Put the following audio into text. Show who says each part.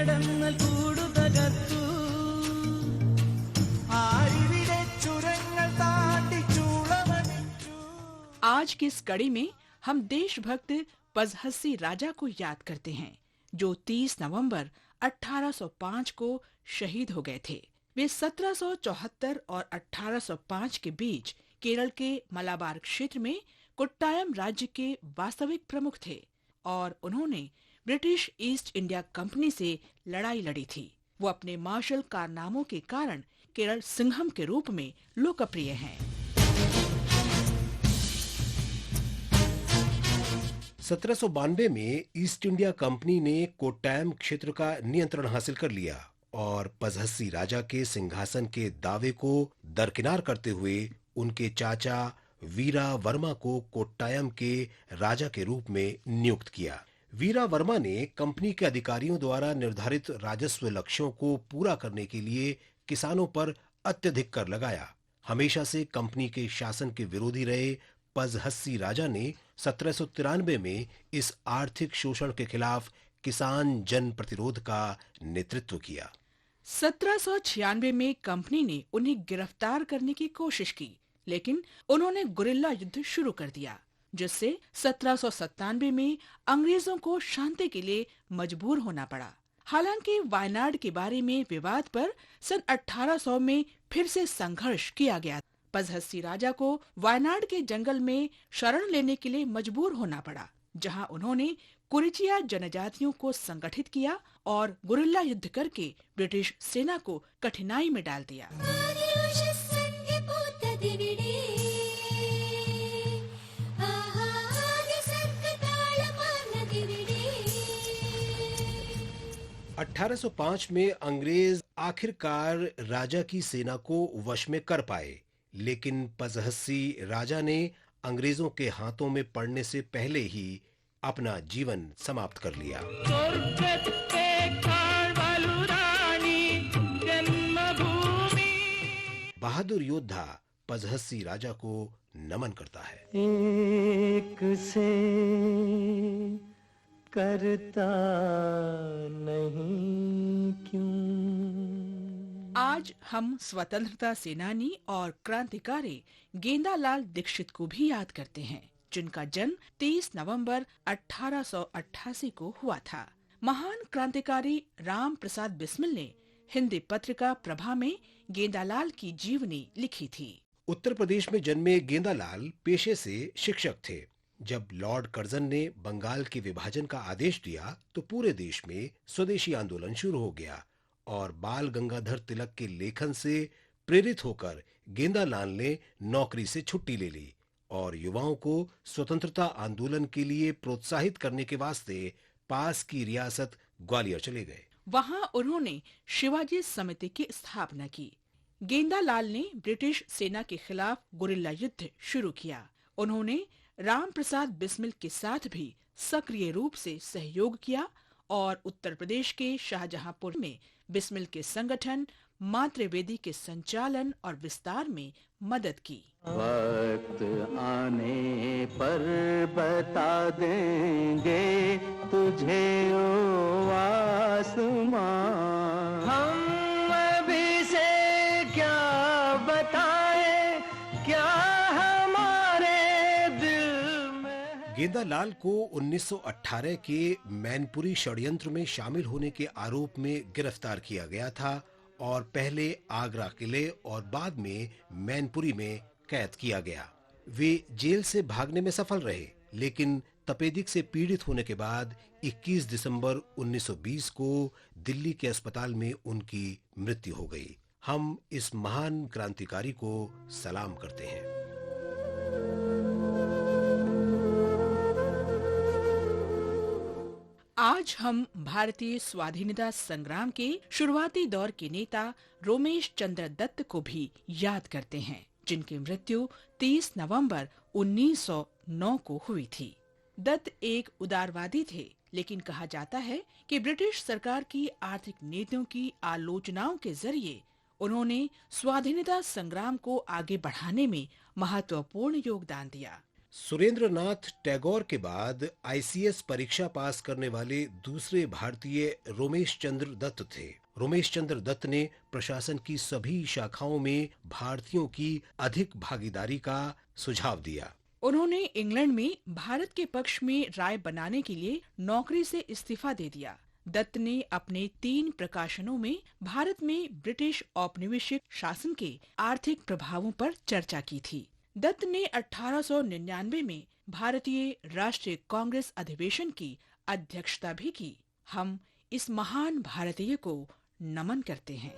Speaker 1: കീഴടങ്ങൽ കൂടുതകർത്തു ആരിവിടെ ചുരങ്ങൾ താണ്ടി ചൂളമണിച്ചു.
Speaker 2: आज की इस कड़ी में हम देशभक्त पजहस्सी राजा को याद करते हैं, जो 30 नवंबर 1805 को शहीद हो गए थे। वे 1774 और 1805 के बीच केरल के मलाबार क्षेत्र में कोट्टायम राज्य के वास्तविक प्रमुख थे और उन्होंने ब्रिटिश ईस्ट इंडिया कंपनी से लड़ाई लड़ी थी। वो अपने मार्शल कारनामों के कारण केरल सिंघम के रूप में लोकप्रिय हैं।
Speaker 3: 1792 में ईस्ट इंडिया कंपनी ने कोट्टायम क्षेत्र का नियंत्रण हासिल कर लिया और पजहस्सी राजा के सिंहासन के दावे को दरकिनार करते हुए उनके चाचा वीरा वर्मा को कोट्टायम के राजा के रूप में नियुक्त किया। वीरा वर्मा ने कंपनी के अधिकारियों द्वारा निर्धारित राजस्व लक्ष्यों को पूरा करने के लिए किसानों पर अत्यधिक कर लगाया। हमेशा से कंपनी के शासन के विरोधी रहे पजहस्सी राजा ने 1793 में इस आर्थिक शोषण के खिलाफ किसान जन प्रतिरोध का नेतृत्व किया।
Speaker 2: 1796 में कंपनी ने उन्हें गिरफ्तार करने की कोशिश की, लेकिन उन्होंने गुरिल्ला युद्ध शुरू कर दिया, जिससे 1797 में अंग्रेजों को शांति के लिए मजबूर होना पड़ा। हालांकि वायनाड के बारे में विवाद पर सन 1800 में फिर से संघर्ष किया गया। पजहस्सी राजा को वायनाड के जंगल में शरण लेने के लिए मजबूर होना पड़ा, जहां उन्होंने कुरिचिया जनजातियों को संगठित किया और गुरिल्ला युद्ध करके ब्रिटिश सेना को कठिनाई में डाल दिया।
Speaker 3: 1805 में अंग्रेज आखिरकार राजा की सेना को वश में कर पाए, लेकिन पजहस्सी राजा ने अंग्रेजों के हाथों में पड़ने से पहले ही अपना जीवन समाप्त कर लिया। बहादुर योद्धा पजहस्सी राजा को नमन करता है।
Speaker 1: एक से करता नहीं क्यों।
Speaker 2: आज हम स्वतंत्रता सेनानी और क्रांतिकारी गेंदालाल दीक्षित को भी याद करते हैं, जिनका जन्म 30 नवंबर 1888 को हुआ था। महान क्रांतिकारी राम प्रसाद बिस्मिल ने हिंदी पत्रिका प्रभा में गेंदालाल की जीवनी लिखी थी।
Speaker 3: उत्तर प्रदेश में जन्मे गेंदालाल पेशे से शिक्षक थे। जब लॉर्ड कर्जन ने बंगाल के विभाजन का आदेश दिया तो पूरे देश में स्वदेशी आंदोलन शुरू हो गया और बाल गंगाधर तिलक के लेखन से प्रेरित होकर गेंदालाल ने नौकरी से छुट्टी ले ली और युवाओं को स्वतंत्रता आंदोलन के लिए प्रोत्साहित करने के वास्ते पास की रियासत ग्वालियर चले गए।
Speaker 2: वहां उन्होंने शिवाजी समिति की स्थापना की। गेंदालाल ने ब्रिटिश सेना के खिलाफ गुरिल्ला युद्ध शुरू किया। उन्होंने राम प्रसाद बिस्मिल के साथ भी सक्रिय रूप से सहयोग किया और उत्तर प्रदेश के शाहजहांपुर में बिस्मिल के संगठन मातृवेदी के संचालन और विस्तार में मदद की।
Speaker 1: वक्त आने पर बता देंगे तुझे ओ आसमां, हम अभी से क्या बताएं, क्या हमारे दिल में।
Speaker 3: गेंदालाल को 1918 के मैनपुरी षड्यंत्र में शामिल होने के आरोप में गिरफ्तार किया गया था और पहले आगरा किले और बाद में मैनपुरी में कैद किया गया। वे जेल से भागने में सफल रहे, लेकिन तपेदिक से पीड़ित होने के बाद 21 दिसंबर 1920 को दिल्ली के अस्पताल में उनकी मृत्यु हो गई। हम इस महान क्रांतिकारी को सलाम करते हैं।
Speaker 2: आज हम भारतीय स्वाधीनता संग्राम के शुरुआती दौर के नेता रोमेश चंद्र दत्त को भी याद करते हैं, जिनकी मृत्यु 30 नवंबर 1909 को हुई थी। दत्त एक उदारवादी थे, लेकिन कहा जाता है कि ब्रिटिश सरकार की आर्थिक नीतियों की आलोचनाओं के जरिए उन्होंने स्वाधीनता संग्राम को आगे बढ़ाने में महत्वपूर्ण योगदान दिया।
Speaker 3: सुरेंद्रनाथ टैगोर के बाद आईसीएस परीक्षा पास करने वाले दूसरे भारतीय रोमेश चंद्र दत्त थे। रोमेश चंद्र दत्त ने प्रशासन की सभी शाखाओं में भारतीयों की अधिक भागीदारी का सुझाव दिया।
Speaker 2: उन्होंने इंग्लैंड में भारत के पक्ष में राय बनाने के लिए नौकरी से इस्तीफा दे दिया। दत्त ने अपने 3 प्रकाशनों में भारत में ब्रिटिश औपनिवेशिक शासन के आर्थिक प्रभावों पर चर्चा की थी। दत्त ने 1899 में भारतीय राष्ट्रीय कांग्रेस अधिवेशन की अध्यक्षता भी की। हम इस महान भारतीय को नमन करते हैं।